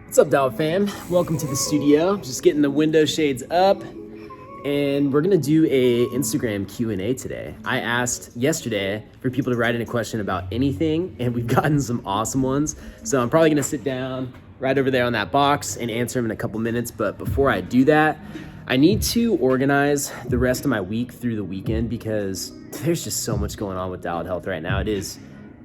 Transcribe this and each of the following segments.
What's up, Dollar fam? Welcome to the studio. Just getting the window shades up, and we're gonna do a Instagram Q&A today. I asked yesterday for people to write in a question about anything, and we've gotten some awesome ones. So I'm probably gonna sit down right over there on that box and answer them in a couple minutes. But before I do that, I need to organize the rest of my week through the weekend because there's just so much going on with Dialed Health right now. It is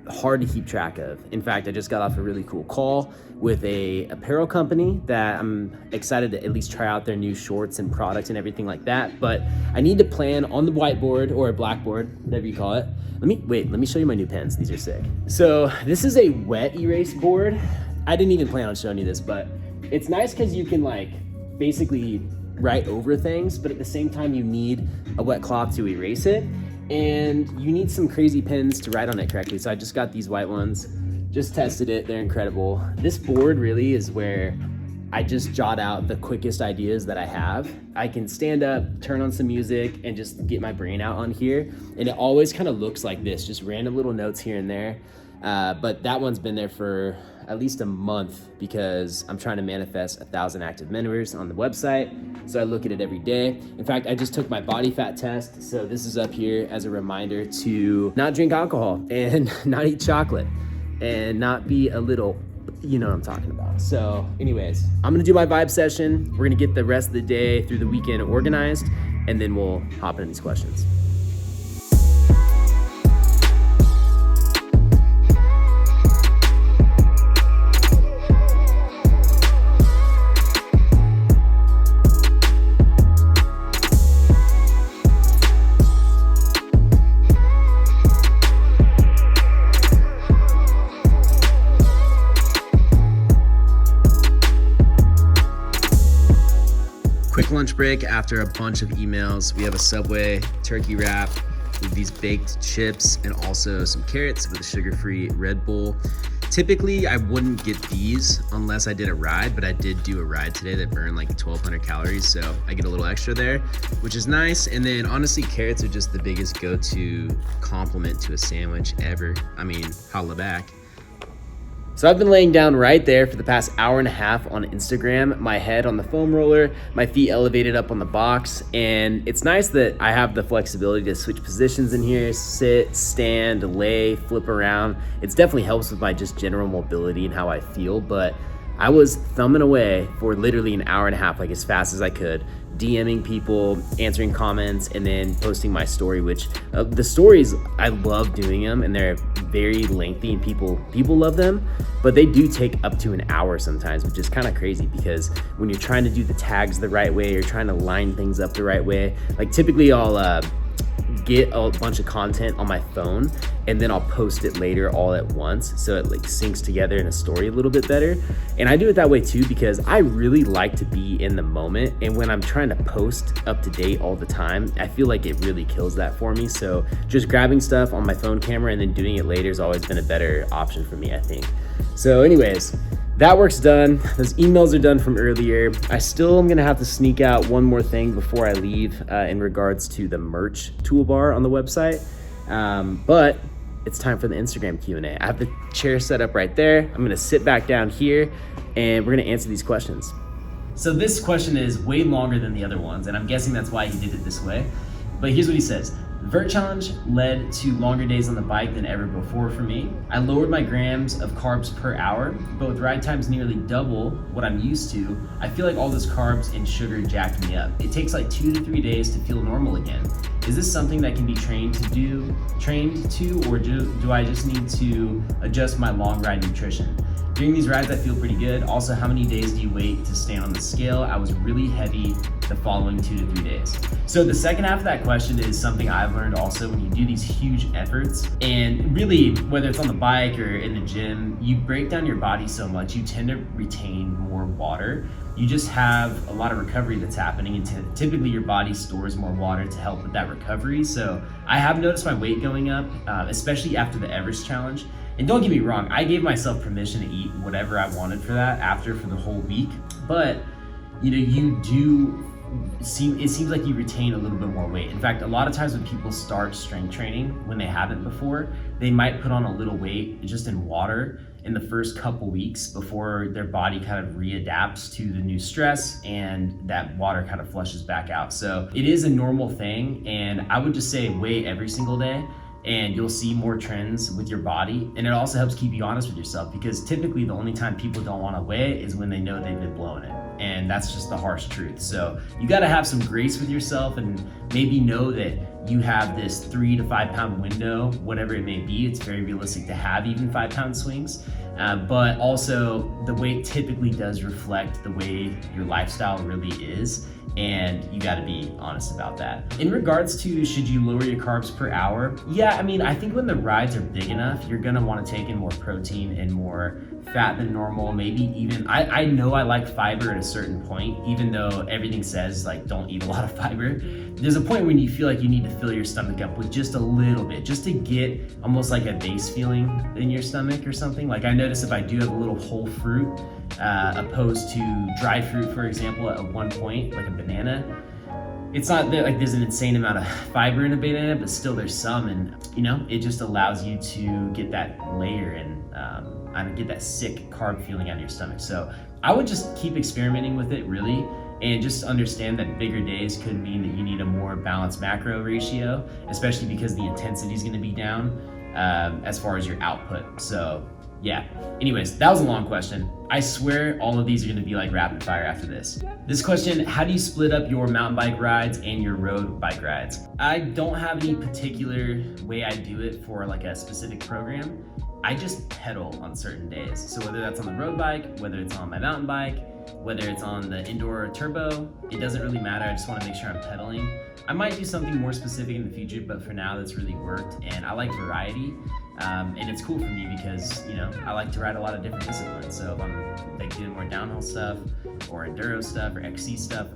hard to keep track of. In fact, I just got off a really cool call with a apparel company that I'm excited to at least try out their new shorts and products and everything like that. But I need to plan on the whiteboard or a blackboard, whatever you call it. Let me show you my new pens. These are sick. So this is a wet erase board. I didn't even plan on showing you this, but it's nice because you can like basically write over things, but at the same time you need a wet cloth to erase it. And you need some crazy pens to write on it correctly. So I just got these white ones, just tested it, they're incredible. This board really is where I just jot out the quickest ideas that I have. I can stand up, turn on some music, and just get my brain out on here. And it always kind of looks like this, just random little notes here and there. But that one's been there for at least a month because I'm trying to manifest 1,000 active members on the website. So I look at it every day. In fact, I just took my body fat test. So this is up here as a reminder to not drink alcohol and not eat chocolate and not be a little, you know what I'm talking about. So anyways, I'm gonna do my vibe session. We're gonna get the rest of the day through the weekend organized, and then we'll hop into these questions. Quick lunch break after a bunch of emails. We have a Subway turkey wrap with these baked chips and also some carrots with a sugar-free Red Bull. Typically, I wouldn't get these unless I did a ride, but I did do a ride today that burned like 1,200 calories, so I get a little extra there, which is nice. And then honestly, carrots are just the biggest go-to compliment to a sandwich ever. I mean, holla back. So I've been laying down right there for the past hour and a half on Instagram, my head on the foam roller, my feet elevated up on the box. And it's nice that I have the flexibility to switch positions in here, sit, stand, lay, flip around. It definitely helps with my just general mobility and how I feel, but I was thumbing away for literally an hour and a half, like as fast as I could, DMing people, answering comments, and then posting my story, which the stories, I love doing them and they're very lengthy and people love them, but they do take up to an hour sometimes, which is kind of crazy because when you're trying to do the tags the right way, you're trying to line things up the right way. Like typically I'll get a bunch of content on my phone and then I'll post it later all at once so it like syncs together in a story a little bit better. And I do it that way too because I really like to be in the moment, and when I'm trying to post up to date all the time, I feel like it really kills that for me. So just grabbing stuff on my phone camera and then doing it later has always been a better option for me, I think. So anyways, that work's done. Those emails are done from earlier. I still am gonna have to sneak out one more thing before I leave in regards to the merch toolbar on the website. But it's time for the Instagram Q&A. I have the chair set up right there. I'm gonna sit back down here and we're gonna answer these questions. So this question is way longer than the other ones, and I'm guessing that's why he did it this way. But here's what he says. The vert challenge led to longer days on the bike than ever before for me. I lowered my grams of carbs per hour, but with ride times nearly double what I'm used to, I feel like all this carbs and sugar jacked me up. It takes like 2 to 3 days to feel normal again. Is this something that can be trained to, or do I just need to adjust my long ride nutrition? During these rides, I feel pretty good. Also, how many days do you wait to stay on the scale? I was really heavy the following 2 to 3 days. So the second half of that question is something I've learned also when you do these huge efforts. And really, whether it's on the bike or in the gym, you break down your body so much, you tend to retain more water. You just have a lot of recovery that's happening, and typically your body stores more water to help with that recovery. So I have noticed my weight going up, especially after the Everest challenge. And don't get me wrong, I gave myself permission to eat whatever I wanted for the whole week. But you know, it seems like you retain a little bit more weight. In fact, a lot of times when people start strength training, when they haven't before, they might put on a little weight just in water, in the first couple weeks before their body kind of readapts to the new stress and that water kind of flushes back out. So it is a normal thing, and I would just say wait every single day and you'll see more trends with your body. And it also helps keep you honest with yourself, because typically the only time people don't want to weigh is when they know they've been blowing it. And that's just the harsh truth. So you got to have some grace with yourself and maybe know that you have this 3 to 5 pound window, whatever it may be. It's very realistic to have even 5 pound swings. But also the weight typically does reflect the way your lifestyle really is. And you got to be honest about that. In regards to should you lower your carbs per hour? Yeah, I mean, I think when the rides are big enough, you're going to want to take in more protein and more fat than normal. Maybe even, I know I like fiber at a certain point, even though everything says like don't eat a lot of fiber. There's a point when you feel like you need to fill your stomach up with just a little bit, just to get almost like a base feeling in your stomach or something. Like I notice if I do have a little whole fruit, opposed to dry fruit, for example, at one point, like a banana, it's not that like there's an insane amount of fiber in a banana, but still there's some, and you know, it just allows you to get that layer and get that sick carb feeling out of your stomach. So I would just keep experimenting with it, really, and just understand that bigger days could mean that you need a more balanced macro ratio, especially because the intensity is going to be down as far as your output. So yeah, anyways, that was a long question. I swear all of these are gonna be like rapid fire after this. This question, how do you split up your mountain bike rides and your road bike rides? I don't have any particular way I do it for like a specific program. I just pedal on certain days. So whether that's on the road bike, whether it's on my mountain bike, whether it's on the indoor turbo, it doesn't really matter. I just wanna make sure I'm pedaling. I might do something more specific in the future, but for now that's really worked, and I like variety. And it's cool for me because, you know, I like to ride a lot of different disciplines. So if I'm like doing more downhill stuff or enduro stuff or XC stuff,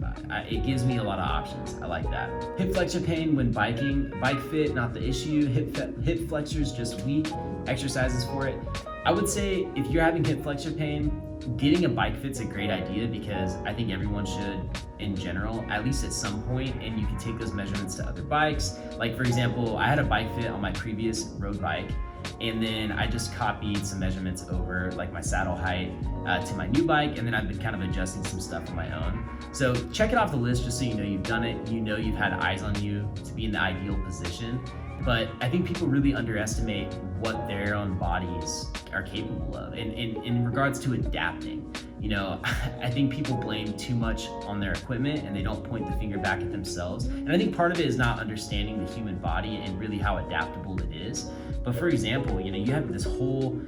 it gives me a lot of options. I like that. Hip flexor pain when biking, bike fit, not the issue. Hip flexors just weak, exercises for it. I would say if you're having hip flexor pain, getting a bike fit's a great idea, because I think everyone should in general, at least at some point, and you can take those measurements to other bikes. Like for example, I had a bike fit on my previous road bike, and then I just copied some measurements over like my saddle height to my new bike, and then I've been kind of adjusting some stuff on my own. So check it off the list just so you know you've done it, you know you've had eyes on you to be in the ideal position. But I think people really underestimate what their own bodies are capable of. And in regards to adapting, you know, I think people blame too much on their equipment and they don't point the finger back at themselves. And I think part of it is not understanding the human body and really how adaptable it is. But for example, you know, you have this whole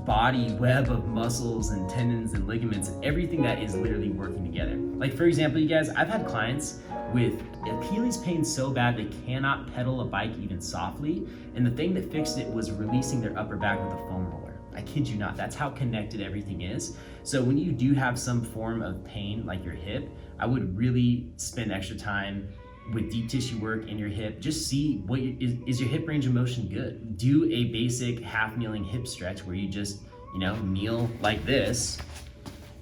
body web of muscles and tendons and ligaments and everything that is literally working together. Like for example, you guys, I've had clients with Achilles pain so bad they cannot pedal a bike even softly, and the thing that fixed it was releasing their upper back with a foam roller. I kid you not, that's how connected everything is. So when you do have some form of pain like your hip, I would really spend extra time with deep tissue work in your hip. Just see what is your hip range of motion good. Do a basic half kneeling hip stretch where you just, you know, kneel like this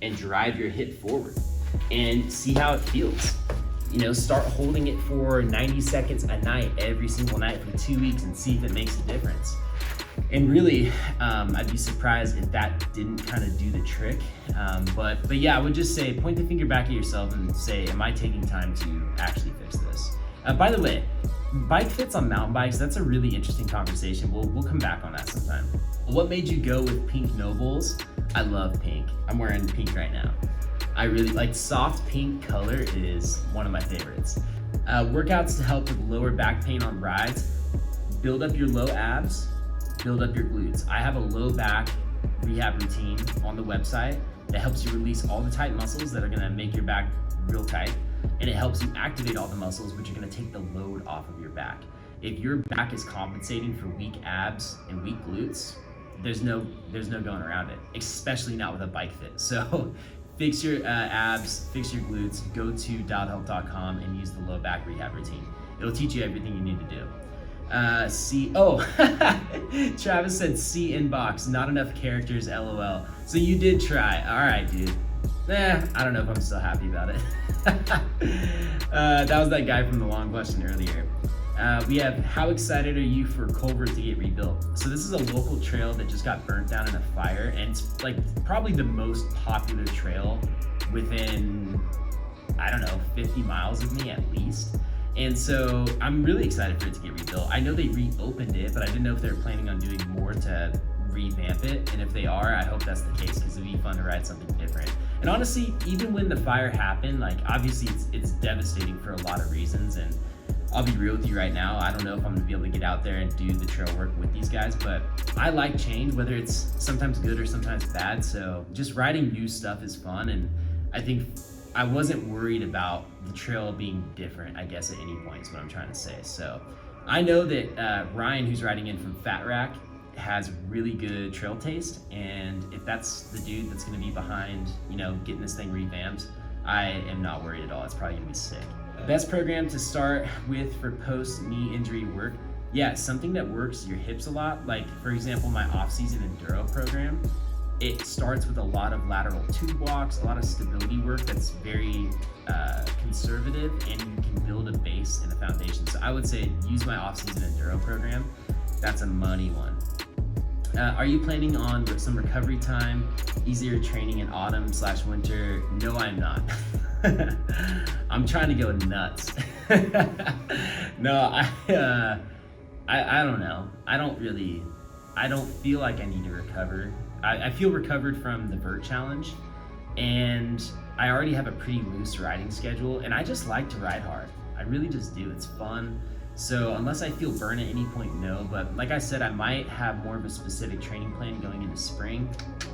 and drive your hip forward and see how it feels. You know, start holding it for 90 seconds a night, every single night for 2 weeks, and see if it makes a difference. And really, I'd be surprised if that didn't kind of do the trick. But yeah, I would just say, point the finger back at yourself and say, am I taking time to actually fix this? By the way, bike fits on mountain bikes, that's a really interesting conversation. We'll come back on that sometime. What made you go with pink Nobles? I love pink. I'm wearing pink right now. I really like soft pink color, is one of my favorites. Workouts to help with lower back pain on rides. Build up your low abs, build up your glutes. I have a low back rehab routine on the website that helps you release all the tight muscles that are gonna make your back real tight, and it helps you activate all the muscles which are gonna take the load off of your back. If your back is compensating for weak abs and weak glutes, there's no going around it, especially not with a bike fit. So fix your abs, fix your glutes, go to dialedhealth.com and use the low back rehab routine. It'll teach you everything you need to do. Travis said C inbox, not enough characters, LOL. So you did try. All right, dude. I don't know if I'm still happy about it. That was that guy from the long question earlier. We have, how excited are you for Culver to get rebuilt? So this is a local trail that just got burnt down in a fire, and it's like probably the most popular trail within, I don't know, 50 miles of me at least. And so I'm really excited for it to get rebuilt. I know they reopened it, but I didn't know if they were planning on doing more to revamp it. And if they are, I hope that's the case, because it'd be fun to ride something different. And honestly, even when the fire happened, like obviously it's devastating for a lot of reasons. And I'll be real with you right now, I don't know if I'm gonna be able to get out there and do the trail work with these guys, but I like change, whether it's sometimes good or sometimes bad. So just riding new stuff is fun. And I think I wasn't worried about the trail being different, I guess, at any point is what I'm trying to say. So I know that Ryan, who's riding in from Fat Rack, has really good trail taste. And if that's the dude that's gonna be behind, you know, getting this thing revamped, I am not worried at all. It's probably gonna be sick. Best program to start with for post-knee injury work? Yeah, something that works your hips a lot. Like, for example, my off-season enduro program, it starts with a lot of lateral tube walks, a lot of stability work that's very conservative, and you can build a base and a foundation. So I would say use my off-season enduro program. That's a money one. Are you planning on some recovery time, easier training in autumn/winter? No, I'm not. I'm trying to go nuts. No, I don't know. I don't feel like I need to recover. I feel recovered from the vert challenge, and I already have a pretty loose riding schedule, and I just like to ride hard. I really just do. It's fun. So unless I feel burnt at any point, no. But like I said, I might have more of a specific training plan going into spring.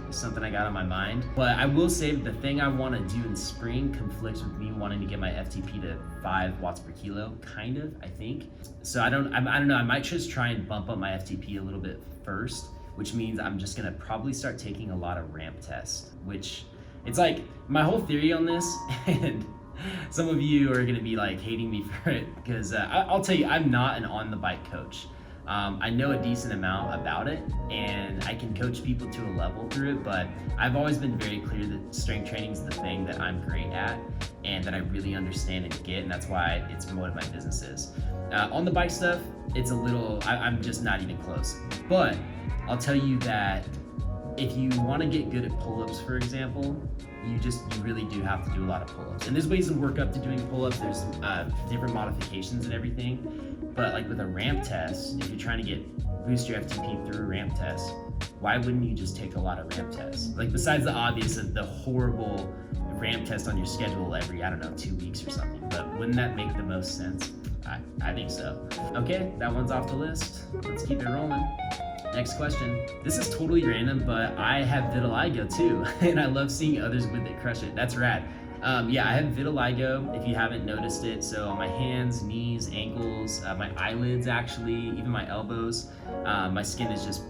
It's something I got on my mind. But I will say that the thing I want to do in spring conflicts with me wanting to get my FTP to 5 watts per kilo, kind of, I think. So I don't know. I might just try and bump up my FTP a little bit first, which means I'm just gonna probably start taking a lot of ramp tests, which it's like my whole theory on this, and some of you are gonna be like hating me for it, because I'll tell you, I'm not an on the bike coach. I know a decent amount about it, and I can coach people to a level through it, but I've always been very clear that strength training is the thing that I'm great at and that I really understand and get, and that's why it's promoted my businesses. On the bike stuff, it's a little, I'm just not even close. But I'll tell you that if you want to get good at pull-ups, for example, you really do have to do a lot of pull-ups. And there's ways to work up to doing pull-ups. There's different modifications and everything. But like with a ramp test, if you're trying to boost your FTP through a ramp test, why wouldn't you just take a lot of ramp tests? Like besides the obvious of the horrible ramp test on your schedule every, I don't know, 2 weeks or something. But wouldn't that make the most sense? I think so. Okay, that one's off the list. Let's keep it rolling. Next question. This is totally random, but I have vitiligo too, and I love seeing others with it crush it. That's rad. Yeah, I have vitiligo, if you haven't noticed it. So on my hands, knees, ankles, my eyelids actually, even my elbows, my skin is just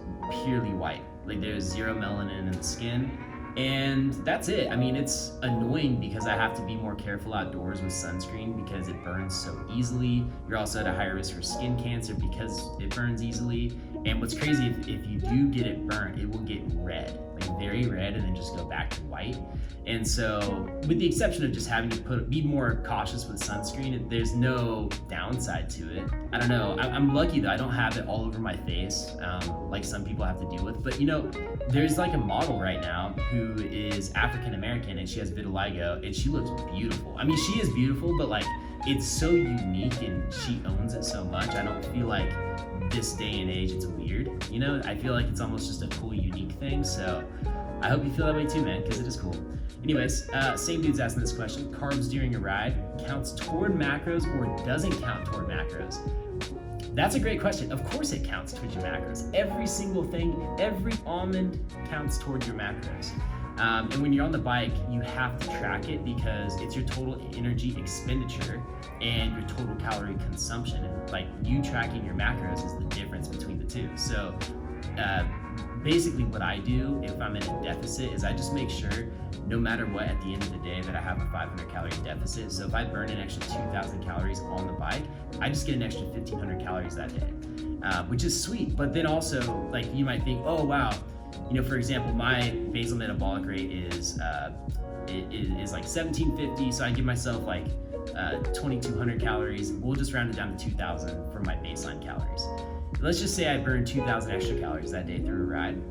purely white. Like there's zero melanin in the skin. And that's it. I mean, it's annoying because I have to be more careful outdoors with sunscreen because it burns so easily. You're also at a higher risk for skin cancer because it burns easily. And what's crazy, if you do get it burnt, it will get red, like very red, and then just go back to white. And so, with the exception of just having to be more cautious with sunscreen, there's no downside to it. I don't know. I'm lucky that I don't have it all over my face, like some people have to deal with. But you know, there's like a model right now who is African American and she has vitiligo, and she looks beautiful. I mean, she is beautiful, but like it's so unique and she owns it so much. I don't feel like this day and age it's weird, you know. I feel like it's almost just a cool, unique thing. So I hope you feel that way too, man, because it is cool. Anyways, same dude's asking this question. Carbs during a ride counts toward macros or doesn't count toward macros? That's a great question. Of course it counts towards your macros. Every single thing, every almond counts towards your macros. And when you're on the bike, you have to track it because it's your total energy expenditure and your total calorie consumption. And like you tracking your macros is the difference between the two. So basically what I do if I'm in a deficit is I just make sure no matter what at the end of the day that I have a 500 calorie deficit. So if I burn an extra 2,000 calories on the bike, I just get an extra 1,500 calories that day, which is sweet. But then also like you might think, oh wow, you know, for example, my basal metabolic rate is like 1750. So I give myself like 2,200 calories. We'll just round it down to 2,000 for my baseline calories. Let's just say I burned 2,000 extra calories that day through a ride.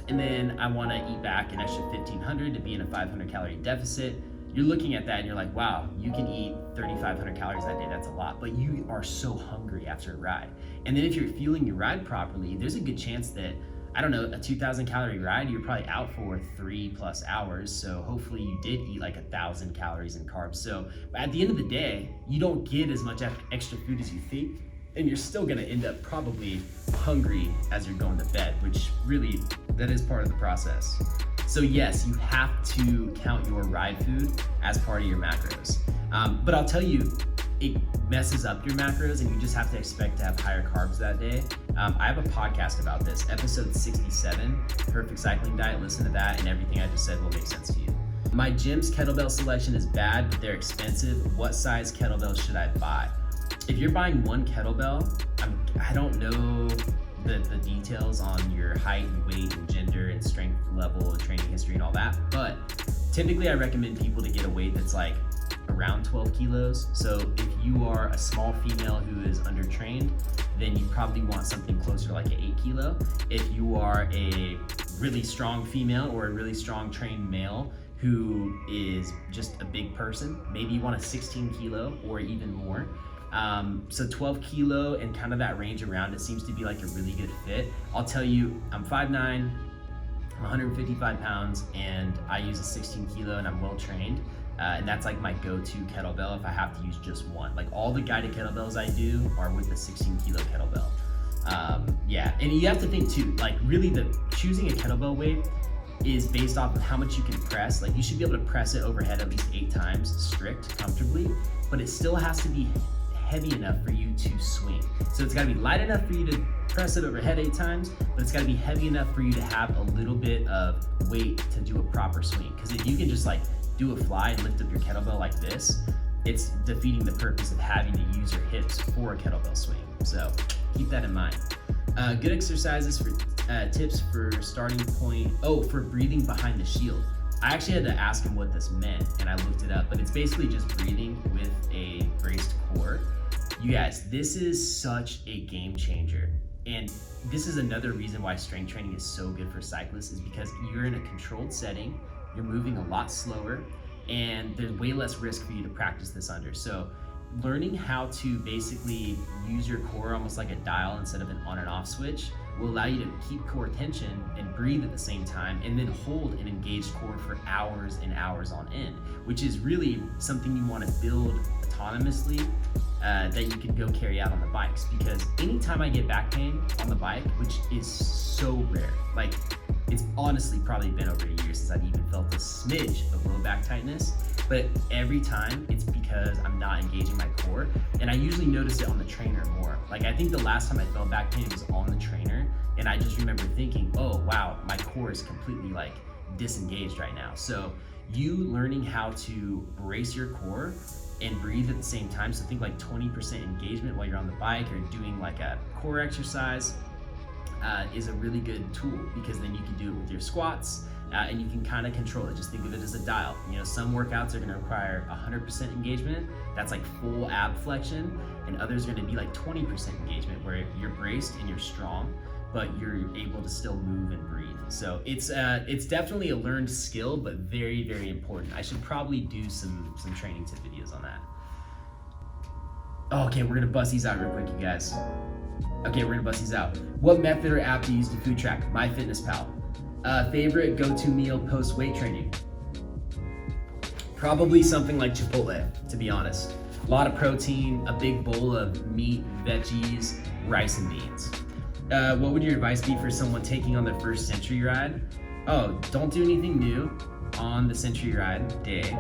And then I want to eat back an extra 1,500 to be in a 500 calorie deficit. You're looking at that and you're like, wow, you can eat 3,500 calories that day. That's a lot, but you are so hungry after a ride. And then if you're fueling your ride properly, there's a good chance that, I don't know, a 2,000 calorie ride, you're probably out for 3+ hours. So hopefully you did eat like 1,000 calories in carbs. So at the end of the day, you don't get as much extra food as you think, and you're still gonna end up probably hungry as you're going to bed, which really, that is part of the process. So yes, you have to count your ride food as part of your macros. But I'll tell you, it messes up your macros and you just have to expect to have higher carbs that day. I have a podcast about this, episode 67, Perfect Cycling Diet. Listen to that and everything I just said will make sense to you. My gym's kettlebell selection is bad, but they're expensive. What size kettlebell should I buy? If you're buying one kettlebell, I don't know the details on your height and weight and gender and strength level and training history and all that, but typically I recommend people to get a weight that's like around 12 kilos. So if you are a small female who is undertrained, then you probably want something closer to like an 8 kilo. If you are a really strong female or a really strong trained male who is just a big person, maybe you want a 16 kilo or even more. So 12 kilo and kind of that range around it seems to be like a really good fit. I'll tell you, I'm 5'9", I'm 155 pounds, and I use a 16 kilo and I'm well trained. And that's like my go-to kettlebell if I have to use just one. Like all the guided kettlebells I do are with the 16 kilo kettlebell. Yeah, and you have to think too, like really choosing a kettlebell weight is based off of how much you can press. Like you should be able to press it overhead at least 8 times strict comfortably, but it still has to be heavy enough for you to swing. So it's gotta be light enough for you to press it overhead 8 times, but it's gotta be heavy enough for you to have a little bit of weight to do a proper swing. Because if you can just like do a fly and lift up your kettlebell like this, it's defeating the purpose of having to use your hips for a kettlebell swing. So keep that in mind. Good exercises for tips for starting point. Oh, for breathing behind the shield. I actually had to ask him what this meant and I looked it up, but it's basically just breathing with a braced core. You guys, this is such a game changer. And this is another reason why strength training is so good for cyclists, is because you're in a controlled setting, you're moving a lot slower, and there's way less risk for you to practice this under. So learning how to basically use your core almost like a dial instead of an on and off switch will allow you to keep core tension and breathe at the same time, and then hold an engaged core for hours and hours on end, which is really something you want to build autonomously that you can go carry out on the bikes. Because anytime I get back pain on the bike, which is so rare, like it's honestly probably been over a year since I've even felt a smidge of low back tightness, but every time it's because I'm not engaging my core, and I usually notice it on the trainer more. Like I think the last time I felt back pain was on the trainer, and I just remember thinking, oh wow, my core is completely like disengaged right now. So you learning how to brace your core and breathe at the same time, so think like 20% engagement while you're on the bike or doing like a core exercise, is a really good tool, because then you can do it with your squats and you can kind of control it. Just think of it as a dial. You know, some workouts are going to require 100% engagement, that's like full ab flexion, and others are going to be like 20% engagement where you're braced and you're strong, but you're able to still move and breathe. So it's definitely a learned skill, but very, very important. I should probably do some training tip videos on that. Okay, we're gonna bust these out real quick, you guys. Okay, we're gonna bust these out. What method or app to use to food track? MyFitnessPal. Favorite go-to meal post weight training? Probably something like Chipotle, to be honest. A lot of protein, a big bowl of meat, veggies, rice and beans. What would your advice be for someone taking on their first century ride? Oh, don't do anything new on the century ride day.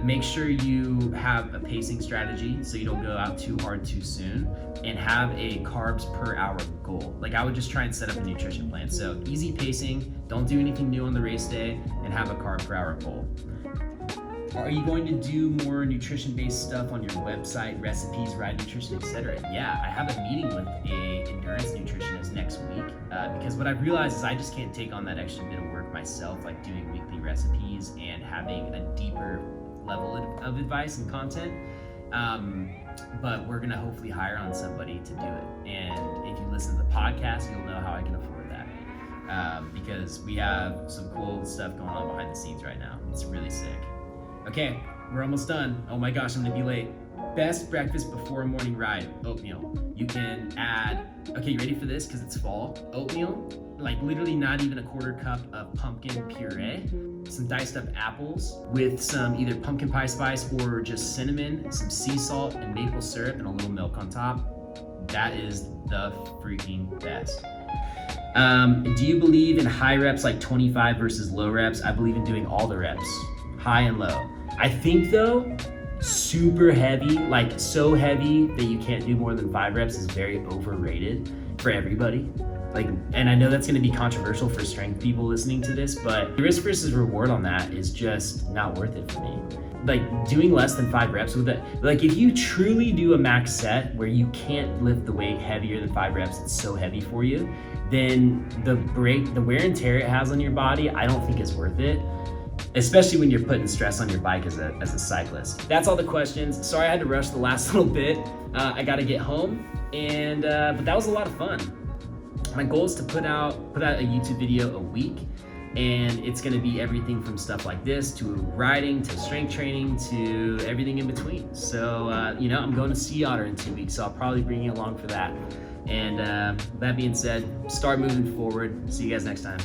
Make sure you have a pacing strategy so you don't go out too hard too soon, and have a carbs per hour goal. Like I would just try and set up a nutrition plan. So easy pacing, don't do anything new on the race day, and have a carb per hour goal. Are you going to do more nutrition-based stuff on your website, recipes, ride nutrition, etc.? Yeah, I have a meeting with a endurance nutritionist next week because what I've realized is I just can't take on that extra bit of work myself, like doing weekly recipes and having a deeper level of advice and content. But we're gonna hopefully hire on somebody to do it. And if you listen to the podcast, you'll know how I can afford that. Because we have some cool stuff going on behind the scenes right now. It's really sick. Okay, we're almost done. Oh my gosh, I'm gonna be late. Best breakfast before a morning ride, oatmeal. You can add, okay, you ready for this? Because it's fall. Oatmeal, like literally not even a quarter cup of pumpkin puree, some diced up apples with some either pumpkin pie spice or just cinnamon, some sea salt and maple syrup and a little milk on top. That is the freaking best. Do you believe in high reps like 25 versus low reps? I believe in doing all the reps, high and low. I think though, super heavy, like so heavy that you can't do more than 5 reps is very overrated for everybody. Like, and I know that's gonna be controversial for strength people listening to this, but the risk versus reward on that is just not worth it for me. Like doing less than 5 reps with it, like if you truly do a max set where you can't lift the weight heavier than 5 reps, it's so heavy for you, then the wear and tear it has on your body, I don't think is worth it. Especially when you're putting stress on your bike as a cyclist. That's all the questions. Sorry I had to rush the last little bit. I gotta get home, and but that was a lot of fun. My goal is to put out a YouTube video a week, and it's gonna be everything from stuff like this to riding to strength training to everything in between. So I'm going to Sea Otter in 2 weeks, so I'll probably bring you along for that. And that being said, start moving forward. See you guys next time.